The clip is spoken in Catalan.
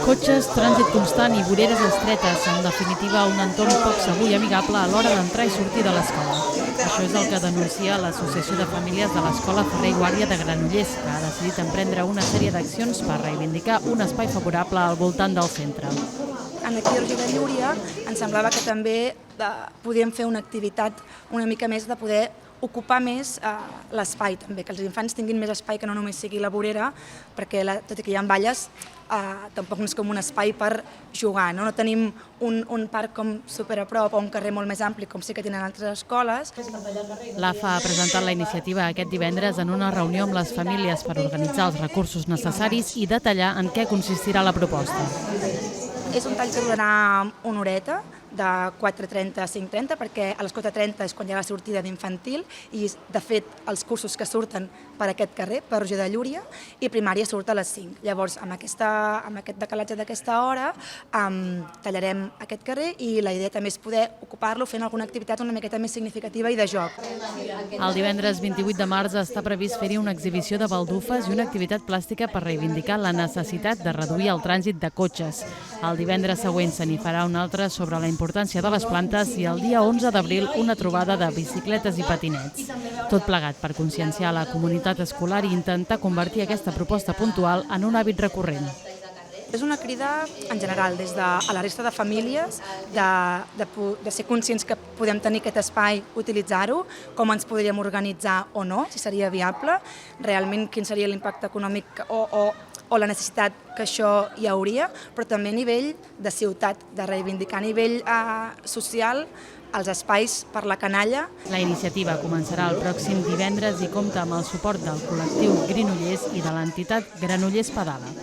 Cotxes, trànsit constant i voreres estretes, en definitiva un entorn poc segur i amigable a l'hora d'entrar i sortir de l'escola. Això és el que denuncia l'Associació de Famílies de l'Escola Ferrer i Guàrdia de Granollers, que ha decidit emprendre una sèrie d'accions per reivindicar un espai favorable al voltant del centre. Aquí a Roger de Llúria ens semblava que també podíem fer una activitat una mica més de poder ocupar més l'espai també, que els infants tinguin més espai que no només sigui la vorera, perquè tot i que hi ha valles, tampoc no és com un espai per jugar. No tenim un parc com super a prop o un carrer molt més ampli com sí que tenen altres escoles. L'AFA ha presentat la iniciativa aquest divendres en una reunió amb les famílies per organitzar els recursos necessaris i detallar en què consistirà la proposta. És un tall que durarà una horeta, de 4:30 a 5:30, perquè a les 4:30 és quan hi ha la sortida d'infantil i, de fet, els cursos que surten per aquest carrer, per Roger de Llúria, i primària surt a les 5. Llavors, amb aquest decalatge d'aquesta hora, tallarem aquest carrer i la idea també és poder ocupar-lo fent alguna activitat una miqueta més significativa i de joc. El divendres 28 de març està previst fer-hi una exhibició de baldufes i una activitat plàstica per reivindicar la necessitat de reduir el trànsit de cotxes. El divendres següent se n'hi farà una altra sobre la importància de les plantes i el dia 11 d'abril una trobada de bicicletes i patinets. Tot plegat per conscienciar la comunitat escolar i intentar convertir aquesta proposta puntual en un hàbit recurrent. És una crida en general, des de a la resta de famílies, de ser conscients que podem tenir aquest espai, utilitzar-ho, com ens podríem organitzar o no, si seria viable, realment quin seria l'impacte econòmic o la necessitat que això hi hauria, però també a nivell de ciutat, de reivindicar a nivell social els espais per la canalla. La iniciativa començarà el pròxim divendres i compta amb el suport del col·lectiu Granollers i de l'entitat Granollers Pedala.